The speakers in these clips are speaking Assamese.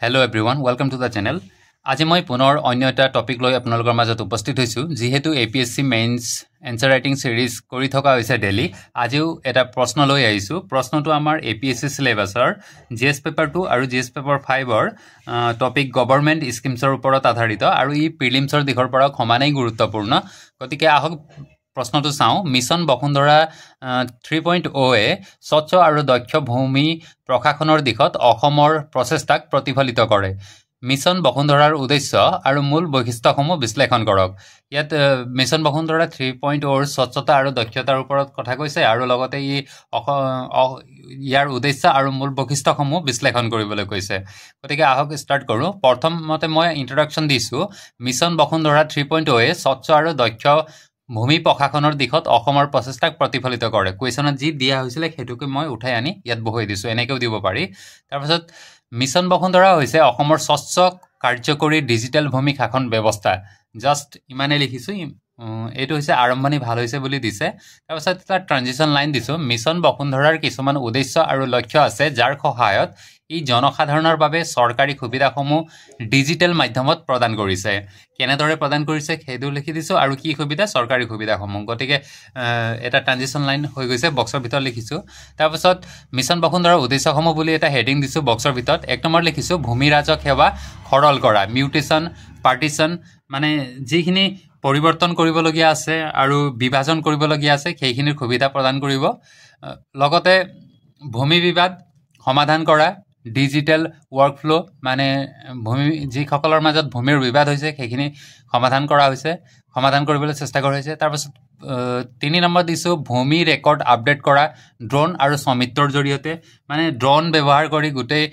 Hello everyone, welcome to the channel. আজি মই পুনৰ অন্য এটা টপিক লৈ আপোনালোকৰ মাজত উপস্থিত হৈছো যেহেতু এপিএসসি মেইনছ এনসাৰ ৰাইটিং সিৰিজ কৰি থকা হৈছে ডেইলি আজিও এটা প্ৰশ্ন লৈ আহিছো প্ৰশ্নটো আমাৰ এপিএসসি সিলেবাসৰ জিএস পেপাৰ 2 আৰু জিএস পেপাৰ 5 ৰ টপিক গভৰ্ণমেণ্ট স্কিমছৰ ওপৰত আধাৰিত আৰু ই প্ৰিলিমছৰ দিশৰ পৰা সমানেই গুৰুত্বপূৰ্ণ গতিকে আহক প্ৰশ্নটো চাও মিছন বসুন্ধৰা 3.0 এ স্বচ্ছ আৰু দক্ষ ভূমি প্ৰশাসনৰ দিশত অসমৰ প্ৰচেষ্টাক প্ৰতিফলিত কৰে মিছন বসুন্ধৰাৰ উদ্দেশ্য আৰু মূল বৈশিষ্ট্যসমূহ বিশ্লেষণ কৰক ইয়াত মিছন বসুন্ধৰা 3.0 ৰ স্বচ্ছতা আৰু দক্ষতাৰ ওপৰত কথা কৈছে আৰু লগতে ইয়াৰ উদ্দেশ্য আৰু মূল বৈশিষ্ট্যসমূহ বিশ্লেষণ কৰিবলৈ কৈছে গতিকে আহক ষ্টাৰ্ট কৰো প্ৰথমতে মই ইন্ট্ৰোডাকচন দিছো মিছন বসুন্ধৰা 3.0 এ স্বচ্ছ আৰু দক্ষ ভূমি প্ৰশাসনৰ দিশত অসমৰ প্ৰচেষ্টাক প্ৰতিফলিত কৰে কুৱেশ্যনত যি দিয়া হৈছিল হেতুকে মই উঠাই আনি ইয়াত বহাই দিছো এনেকেও দিব পাৰি তাৰ পাছত মিছন বসুন্ধৰা হৈছে অসমৰ স্বচ্ছ কাৰ্যকৰী ডিজিটেল ভূমি শাসন ব্যৱস্থা জাস্ট ইমানে লিখিছো এটো হৈছে আৰম্ভণি ভাল হৈছে বুলি দিছে তাৰ পাছত এটা ট্ৰানজিশন লাইন দিছো মিছন বসুন্ধৰাৰ কিছুমান উদ্দেশ্য আৰু লক্ষ্য আছে যাৰ সহায়ত ই জনসাধাৰণৰ বাবে চৰকাৰী সুবিধাসমূহ ডিজিটেল মাধ্যমত প্ৰদান কৰিছে কেনেদৰে প্ৰদান কৰিছে হেতু লিখি দিছো আৰু কি সুবিধা চৰকাৰী সুবিধাসমূহ গতিকে এটা ট্ৰানজিশন লাইন হৈ গৈছে বক্সৰ ভিতৰত লিখিছো তাৰ পাছত মিছন বসুন্ধৰাৰ উদ্দেশ্যসমূহ বুলি এটা হেডিং দিছো বক্সৰ ভিতৰত এক নম্বৰ লিখিছো ভূমি ৰাজক সেৱা সৰল কৰা মিউটেশন পাৰ্টিশন মানে যিখিনি পৰিৱৰ্তন কৰিবলগীয়া আছে আৰু বিভাজন কৰিবলগীয়া আছে সেইখিনিৰ সুবিধা প্ৰদান কৰিব লগতে ভূমি বিবাদ সমাধান কৰা ডিজিটেল ওয়াৰ্কফ্লো মানে ভূমি যি সকলৰ মাজত ভূমিৰ বিবাদ হৈছে সেইখিনি সমাধান কৰা হৈছে সমাধান কৰিবলৈ চেষ্টা কৰা হৈছে তাৰ পাছত 3 নম্বৰ দিছো ভূমি ৰেকৰ্ড আপডেট কৰা ড্ৰোন আৰু সমিত্ৰৰ জৰিয়তে মানে ড্ৰোন ব্যৱহাৰ কৰি গুটেই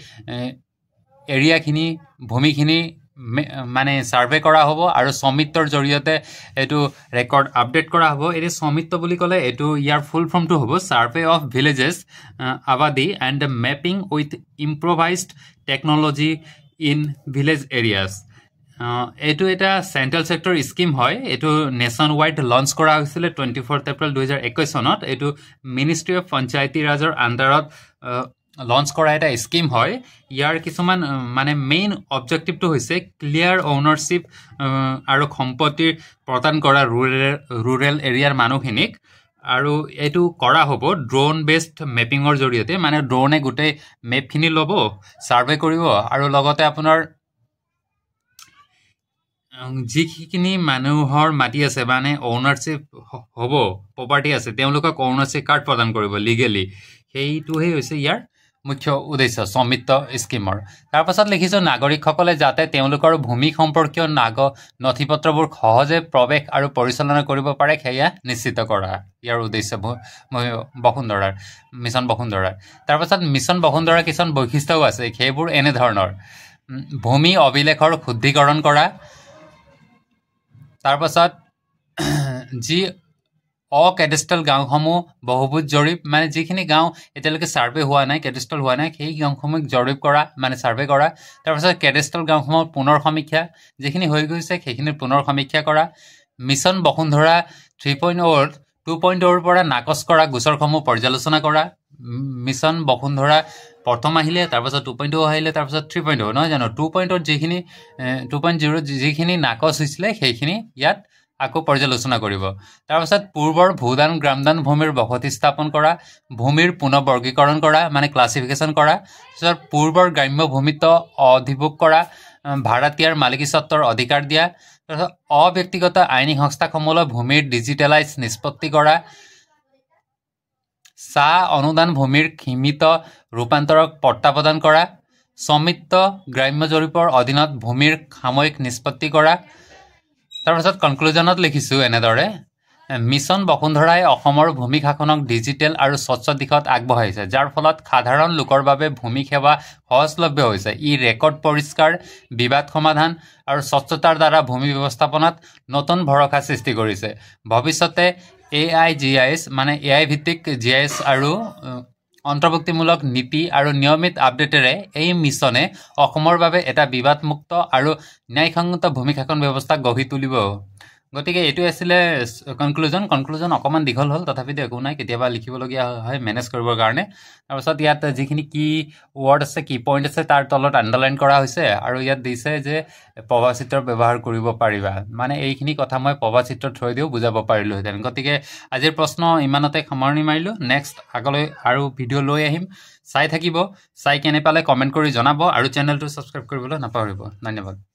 এৰিয়াখিনি ভূমিখিনি মানে সাৰ্ভে কৰা হ'ব আৰু সমিত্ৰৰ জৰিয়তে এটো ৰেকৰ্ড আপডেট কৰা হ'ব এৰি সমিত্ত বুলি কলে এটো ইয়াৰ ফুল ফৰ্মটো হ'ব survey of villages Abadi and mapping with improvised technology in village areas এটো এটা সেন্ট্ৰাল সেক্টৰ স্কিম হয় এটো নেশন ওয়াইড লঞ্চ কৰা হৈছিল 24 এপ্ৰিল 2021 চনত এটো মিনিষ্ট্ৰি অফ পঞ্চায়তি ৰাজৰ আন্ডাৰত লঞ্চ কৰা এটা স্কিম হয় ইয়াৰ কিছুমান মানে মেইন অবজেক্টিভটো হৈছে ক্লিয়াৰ ওনাৰশিপ আৰু সম্পত্তিৰ প্ৰদান কৰা ৰুৰেল এৰিয়াৰ মানুহখিনিক আৰু এটো কৰা হ'ব ড্ৰোন বেসড মেপিংৰ জৰিয়তে মানে ড্ৰোনে গুটে মেপখিনি ল'ব সাৰ্ভে কৰিব আৰু লগতে আপোনাৰ যিখিনি মানুহৰ মাটি আছে মানে ওনাৰশিপ হ'ব প্ৰপাৰ্টি আছে তেওঁলোকক ওনাৰশিপ কাৰ্ড প্ৰদান কৰিব লিগেলি সেইটোহে হৈছে ইয়াৰ মুখ্য উদ্দেশ্য সমিত্ত স্কিমৰ তাৰ পাছত লিখিছো নাগৰিকসকলে যাতে তেওঁলোকৰ ভূমি সম্পৰ্কীয় নথিপত্ৰবোৰ সহজে প্ৰৱেশ আৰু পৰিচালনা কৰিব পাৰে সেয়া নিশ্চিত কৰা ইয়াৰ উদ্দেশ্য বসুন্ধৰাৰ মিছন বসুন্ধৰাৰ তাৰ পাছত মিছন বসুন্ধৰাৰ কিছুমান বৈশিষ্ট্যও আছে সেইবোৰ এনে ধৰণৰ ভূমি অভিলেখৰ শুদ্ধিকৰণ কৰা তাৰ পাছত যি কেডেষ্ট্ৰাল গাঁওসমূহ বহুভুজ জৰীপ মানে যিখিনি গাঁও এতিয়ালৈকে সাৰ্ভে হোৱা নাই কেডেষ্ট্ৰাল হোৱা নাই সেই গাঁওসমূহ জৰীপ কৰা মানে সাৰ্ভে কৰা তাৰ পাছত কেডেষ্ট্ৰাল গাঁওসমূহৰ পুনৰ সমীক্ষা যিখিনি হৈ গৈছে সেইখিনিৰ পুনৰ সমীক্ষা কৰা মিছন বসুন্ধৰা 3.0 2.0 ৰ পৰা নাকচ কৰা গোচৰসমূহ পৰ্যালোচনা কৰা মিছন বসুন্ধৰা প্ৰথম আহিলে তাৰ পাছত 2.0 আহিলে তাৰ পাছত 3.0 নহয় জানো 2.0 যিখিনি 2.0 যিখিনি নাকচ হৈছিলে সেইখিনি ইয়াত আকৌ পৰ্যালোচনা কৰিব তাৰ পাছত পূৰ্বৰ ভূদান গ্ৰামদান ভূমিৰ বসতি স্থাপন কৰা ভূমিৰ পুনৰ্বৰ্গীকৰণ কৰা মানে ক্লাসিফিকেশন কৰা তাৰ পূৰ্বৰ গ্ৰাম্য ভূমিত অধিভোগ কৰা ভাড়াতিয়াৰ মালিকী স্বত্বৰ অধিকাৰ দিয়া তাৰ অব্যক্তিগত আইনী সংস্থাসমূহলৈ ভূমিৰ ডিজিটেলাইজ নিষ্পত্তি কৰা সা অনুদান ভূমিৰ সীমিত ৰূপান্তৰক পট্টা প্ৰদান কৰা সমিত্ত গ্ৰাম্য জৰীপৰ অধীনত ভূমিৰ সাময়িক নিষ্পত্তি কৰা তাৰ পাছত কনক্লুজনত লিখিছো এনেদৰে মিছন বসুন্ধৰাই অসমৰ ভূমি শাসনক ডিজিটেল আৰু স্বচ্ছ দিশত আগবঢ়াইছে যাৰ ফলত সাধাৰণ লোকৰ বাবে ভূমি সেৱা সহজলভ্য হৈছে ই ৰেকৰ্ড পৰিষ্কাৰ বিবাদ সমাধান আৰু স্বচ্ছতাৰ দ্বাৰা ভূমি ব্যৱস্থাপনাত নতুন ভৰসা সৃষ্টি কৰিছে ভৱিষ্যতে AI GIS মানে AI ভিত্তিক GIS আৰু অন্তৰ্ভুক্তিমূলক নীতি আৰু নিয়মিত আপডেটেৰে এই মিছনে অসমৰ বাবে এটা বিবাদমুক্ত আৰু ন্যায়সংগত ভূমি শাসন ব্যৱস্থা গঢ়ি তুলিব গতিকে এইটো আছিলে কনক্লুজন অকণমান দীঘল হ'ল, তথাপিতো একো নাই, কেতিয়াবা লিখিবলগীয়া হয় মেনেজ কৰিবৰ কাৰণে। তাৰপাছত ইয়াত যিখিনি কি ৱৰ্ড আছে, কি পইণ্ট আছে, তাৰ তলত আণ্ডাৰলাইন কৰা হৈছে আৰু ইয়াত দিছে যে প্ৰভাচিত্ৰ ব্যৱহাৰ কৰিব পাৰিবা। মানে এইখিনি কথা মই প্ৰভাচিত্ৰ থৈ দিও বুজাব পাৰিলোহেঁতেন। গতিকে আজিৰ প্ৰশ্ন ইমানতে সামৰণি মাৰিলোঁ। নেক্সট আগলৈ আৰু ভিডিঅ' লৈ আহিম, চাই থাকিব। চাই কেনে পালে কমেণ্ট কৰি জনাব আৰু চেনেলটো ছাবস্ক্ৰাইব কৰিবলৈ নাপাহৰিব। ধন্যবাদ।